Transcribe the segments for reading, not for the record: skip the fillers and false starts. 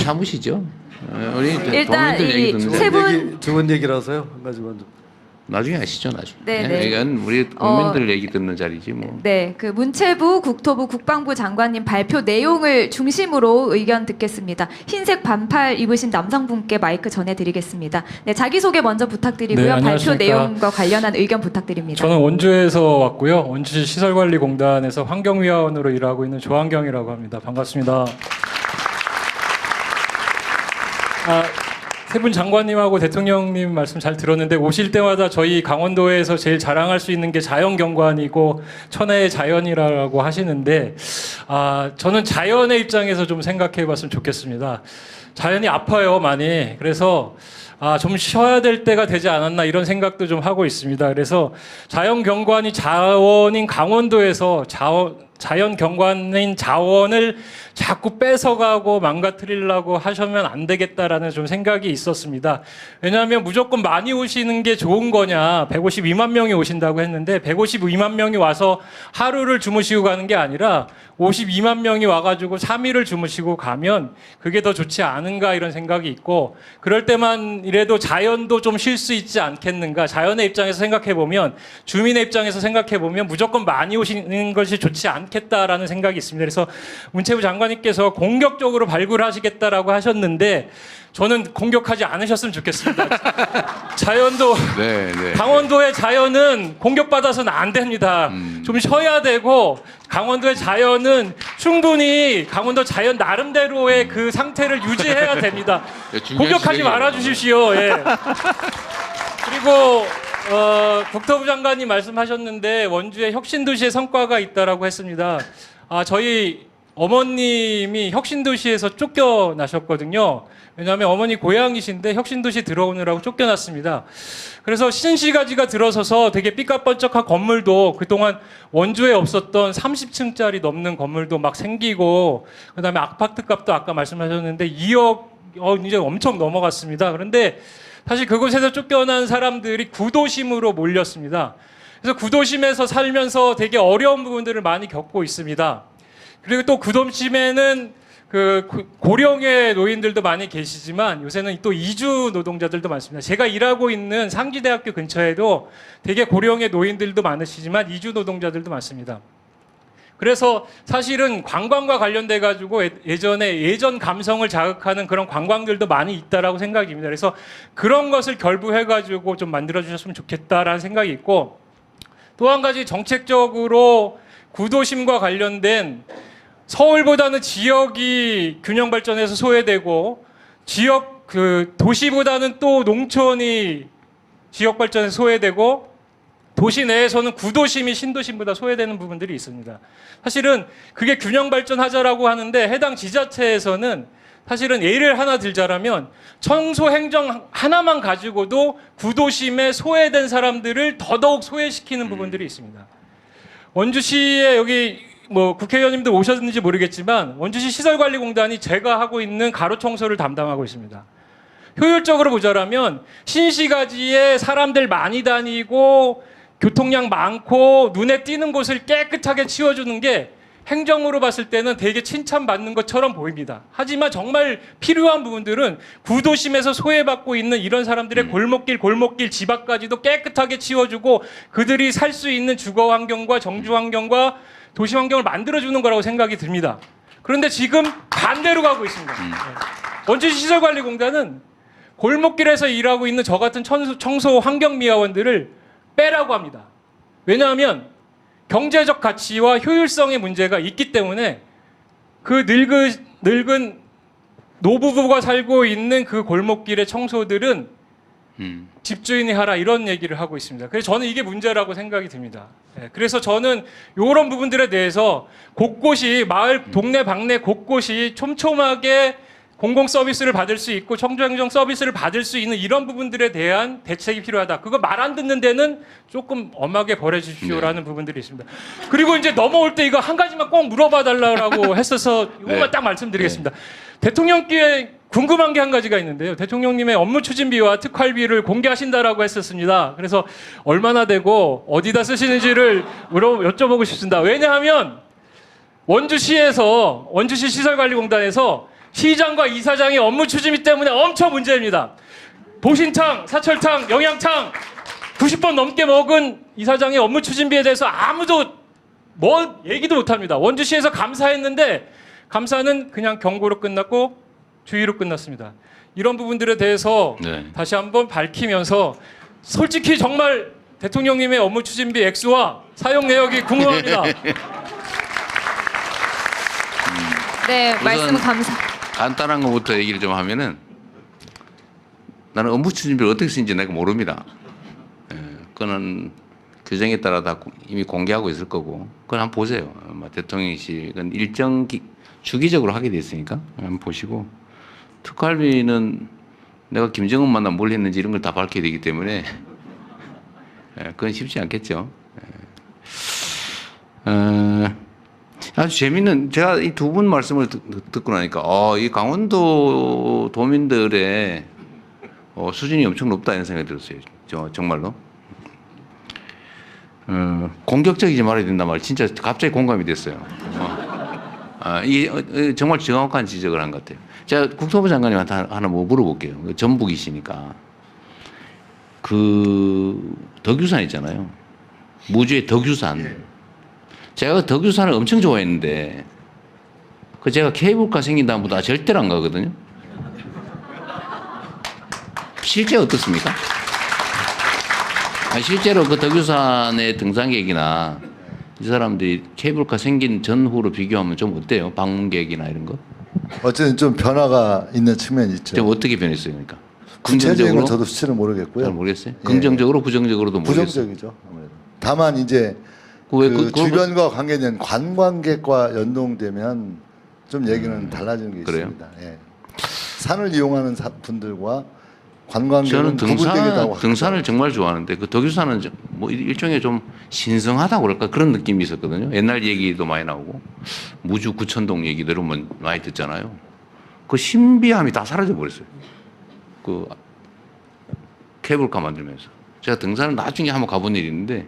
참으시죠. 우리 일단 도민들 얘기 듣는데 세 분 좋은 얘기라서요. 한 가지 먼저. 나중에 하시죠, 나중에. 네네. 이건 우리 국민들 얘기 듣는 자리지 뭐. 네, 그 문체부, 국토부, 국방부 장관님 발표 내용을 중심으로 의견 듣겠습니다. 흰색 반팔 입으신 남성분께 마이크 전해드리겠습니다. 네, 자기소개 먼저 부탁드리고요. 네, 발표 안녕하십니까. 내용과 관련한 의견 부탁드립니다. 저는 원주에서 왔고요. 원주시 시설관리공단에서 환경위원으로 일하고 있는 조한경이라고 합니다. 반갑습니다. 세 분 장관님하고 대통령님 말씀 잘 들었는데 오실 때마다 저희 강원도에서 제일 자랑할 수 있는 게 자연경관이고 천혜의 자연이라고 하시는데 저는 자연의 입장에서 좀 생각해 봤으면 좋겠습니다. 자연이 아파요, 많이. 그래서 좀 쉬어야 될 때가 되지 않았나 이런 생각도 좀 하고 있습니다. 그래서 자연경관이 자원인 강원도에서 자연경관인 자원을 자꾸 뺏어가고 망가뜨리려고 하시면 안 되겠다라는 좀 생각이 있었습니다. 왜냐하면 무조건 많이 오시는 게 좋은 거냐, 152만 명이 오신다고 했는데 152만 명이 와서 하루를 주무시고 가는 게 아니라 52만 명이 와가지고 3일을 주무시고 가면 그게 더 좋지 않은가 이런 생각이 있고, 그럴 때만 이래도 자연도 좀 쉴 수 있지 않겠는가. 자연의 입장에서 생각해보면, 주민의 입장에서 생각해보면 무조건 많이 오시는 것이 좋지 않겠다라는 생각이 있습니다. 그래서 문체부 장관님께서 공격적으로 발굴하시겠다라고 하셨는데 저는 공격하지 않으셨으면 좋겠습니다. 자연도 강원도의 자연은 공격받아서는 안 됩니다. 좀 쉬어야 되고, 강원도의 자연은 충분히 강원도 자연 나름대로의 그 상태를 유지해야 됩니다. 공격하지 말아 주십시오. 예. 그리고 국토부 장관님 말씀하셨는데 원주에 혁신도시의 성과가 있다라고 했습니다. 저희 어머님이 혁신도시에서 쫓겨나셨거든요. 왜냐하면 어머니 고향이신데 혁신도시 들어오느라고 쫓겨났습니다. 그래서 신시가지가 들어서서 되게 삐까뻔쩍한 건물도, 그동안 원주에 없었던 30층짜리 넘는 건물도 막 생기고, 그다음에 아파트 값도 아까 말씀하셨는데 2억 이제 엄청 넘어갔습니다. 그런데 사실 그곳에서 쫓겨난 사람들이 구도심으로 몰렸습니다. 그래서 구도심에서 살면서 되게 어려운 부분들을 많이 겪고 있습니다. 그리고 또 구도심에는 고령의 노인들도 많이 계시지만 요새는 또 이주 노동자들도 많습니다. 제가 일하고 있는 상지대학교 근처에도 되게 고령의 노인들도 많으시지만 이주 노동자들도 많습니다. 그래서 사실은 관광과 관련돼 가지고 예전 감성을 자극하는 그런 관광들도 많이 있다라고 생각이 듭니다. 그래서 그런 것을 결부해 가지고 좀 만들어 주셨으면 좋겠다라는 생각이 있고, 또 한 가지 정책적으로 구도심과 관련된, 서울보다는 지역이 균형 발전해서 소외되고 도시보다는 또 농촌이 지역 발전에서 소외되고, 도시 내에서는 구도심이 신도심보다 소외되는 부분들이 있습니다. 사실은 그게 균형 발전하자라고 하는데 해당 지자체에서는 사실은 예를 하나 들자라면 청소 행정 하나만 가지고도 구도심에 소외된 사람들을 더더욱 소외시키는 부분들이 있습니다. 원주시에 여기 국회의원님들 오셨는지 모르겠지만 원주시 시설관리공단이 제가 하고 있는 가로청소를 담당하고 있습니다. 효율적으로 보자라면 신시가지에 사람들 많이 다니고 교통량 많고 눈에 띄는 곳을 깨끗하게 치워주는 게 행정으로 봤을 때는 되게 칭찬받는 것처럼 보입니다. 하지만 정말 필요한 부분들은 구도심에서 소외받고 있는 이런 사람들의 골목길 집 앞까지도 깨끗하게 치워주고 그들이 살 수 있는 주거 환경과 정주 환경과 도시 환경을 만들어주는 거라고 생각이 듭니다. 그런데 지금 반대로 가고 있습니다. 원주시 시설관리공단은 골목길에서 일하고 있는 저 같은 청소 환경미화원들을 빼라고 합니다. 왜냐하면 경제적 가치와 효율성의 문제가 있기 때문에 그 늙은 노부부가 살고 있는 그 골목길의 청소들은 집주인이 하라, 이런 얘기를 하고 있습니다. 그래서 저는 이게 문제라고 생각이 듭니다. 그래서 저는 이런 부분들에 대해서 곳곳이 마을 동네 방네 곳곳이 촘촘하게 공공 서비스를 받을 수 있고 청주행정 서비스를 받을 수 있는 이런 부분들에 대한 대책이 필요하다. 그거 말 안 듣는 데는 조금 엄하게 벌해주십시오라는 부분들이 있습니다. 그리고 이제 넘어올 때 이거 한 가지만 꼭 물어봐 달라고 했어서 이것만 딱 말씀드리겠습니다. 대통령께 궁금한 게 한 가지가 있는데요. 대통령님의 업무 추진비와 특활비를 공개하신다라고 했었습니다. 그래서 얼마나 되고 어디다 쓰시는지를 여쭤보고 싶습니다. 왜냐하면 원주시 시설관리공단에서 시장과 이사장의 업무 추진비 때문에 엄청 문제입니다. 보신탕, 사철탕, 영양탕 90번 넘게 먹은 이사장의 업무 추진비에 대해서 아무도 뭐 얘기도 못합니다. 원주시에서 감사했는데 감사는 그냥 경고로 끝났고 주의로 끝났습니다. 이런 부분들에 대해서 네. 다시 한번 밝히면서 솔직히 정말 대통령님의 업무 추진비 액수와 사용 내역이 궁금합니다. 네, 우선 말씀 감사. 간단한 것부터 얘기를 좀 하면은 나는 업무 추진비를 어떻게 쓰는지 내가 모릅니다. 그거는 규정에 따라 다 이미 공개하고 있을 거고 그건 한번 보세요. 대통령실은 주기적으로 하게 돼 있으니까 한번 보시고 특활비는 내가 김정은 만나 뭘 했는지 이런 걸 다 밝혀야 되기 때문에 그건 쉽지 않겠죠. 아주 재밌는 제가 이 두 분 말씀을 듣고 나니까 이 강원도 도민들의 수준이 엄청 높다 이런 생각이 들었어요. 정말로. 공격적이지 말아야 된다 말 진짜 갑자기 공감이 됐어요. 이게 정말 정확한 지적을 한 것 같아요. 제가 국토부 장관님한테 하나 뭐 물어볼게요. 전북이시니까 그 덕유산 있잖아요. 무주의 덕유산. 제가 덕유산을 엄청 좋아했는데 그 제가 케이블카 생긴 다음부터 절대로 안 가거든요. 실제 어떻습니까? 실제로 그 덕유산의 등산객이나 이 사람들이 케이블카 생긴 전후로 비교하면 좀 어때요? 방문객이나 이런 거? 어쨌든 좀 변화가 있는 측면이 있죠. 좀 어떻게 변했어요, 그러니까? 구체적인 건 저도 수치는 모르겠고요. 잘 모르겠어요. 예. 긍정적으로 부정적으로도 모르겠어요. 부정적이죠. 아무래도. 다만 이제 왜 그 그걸 주변과 관계된 관광객과 연동되면 좀 얘기는 달라지는 게 그래요? 있습니다. 예. 산을 이용하는 분들과 관광객은 저는 구분되기도 등산을 정말 좋아하는데 그 덕유산은 뭐 일종의 좀 신성하다고 그럴까 그런 느낌이 있었거든요. 옛날 얘기도 많이 나오고 무주 구천동 얘기들은 많이 듣잖아요. 그 신비함이 다 사라져 버렸어요. 그 케이블카 만들면서 제가 등산을 나중에 한번 가본 일이 있는데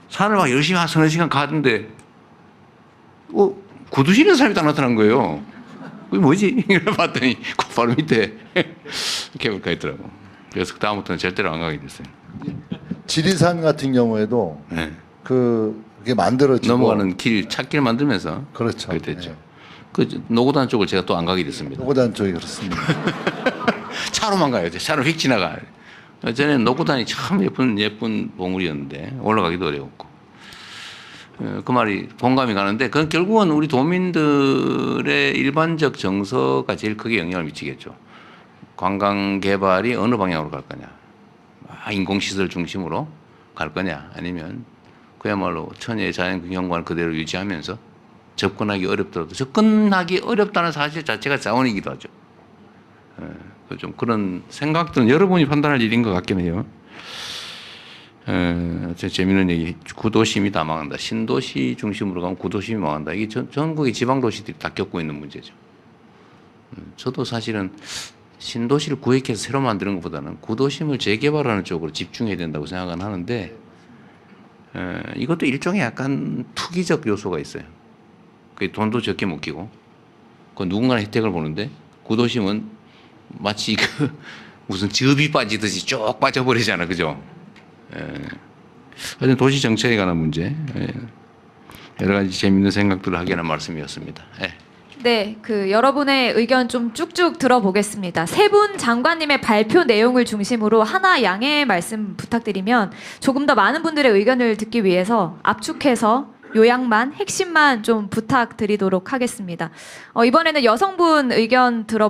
산을 막 열심히 한 서너 시간 가는데 구두 신는 사람이 딱 나타난 거예요. 그게 뭐지? 이래 봤더니 그 바로 밑에 케이블카 있더라고. 그래서 그다음부터는 절대로 안 가게 됐어요. 지리산 같은 경우에도 네. 그게 만들어지고 넘어가는 찾길 만들면서 그렇죠. 그렇게 됐죠. 예. 그 노고단 쪽을 제가 또 안 가게 됐습니다. 노고단 쪽이 그렇습니다. 차로만 가야 돼. 차로 휙 지나가. 전에 노고단이 참 예쁜 봉우리였는데 올라가기도 어려웠고. 그 말이 공감이 가는데 그건 결국은 우리 도민들의 일반적 정서가 제일 크게 영향을 미치겠죠. 관광 개발이 어느 방향으로 갈 거냐. 인공시설 중심으로 갈 거냐. 아니면 그야말로 천혜의 자연경관을 그대로 유지하면서 접근하기 어렵더라도 접근하기 어렵다는 사실 자체가 자원이기도 하죠. 좀 그런 생각들은 여러분이 판단할 일인 것 같긴 해요. 재미있는 얘기. 구도심이 다 망한다. 신도시 중심으로 가면 구도심이 망한다. 이게 전국의 지방도시들이 다 겪고 있는 문제죠. 저도 사실은 신도시를 구획해서 새로 만드는 것보다는 구도심을 재개발하는 쪽으로 집중해야 된다고 생각은 하는데 이것도 일종의 약간 투기적 요소가 있어요. 그 돈도 적게 묶이고 그 누군가는 혜택을 보는데 구도심은 마치 그 무슨 접이 빠지듯이 쭉 빠져버리잖아, 그죠? 하여튼 도시 정책에 관한 문제 여러 가지 재미있는 생각들을 하게 하는 말씀이었습니다. 네, 여러분의 의견 좀 쭉쭉 들어보겠습니다. 세 분 장관님의 발표 내용을 중심으로 하나 양해 말씀 부탁드리면 조금 더 많은 분들의 의견을 듣기 위해서 압축해서 요약만 핵심만 좀 부탁드리도록 하겠습니다. 이번에는 여성분 의견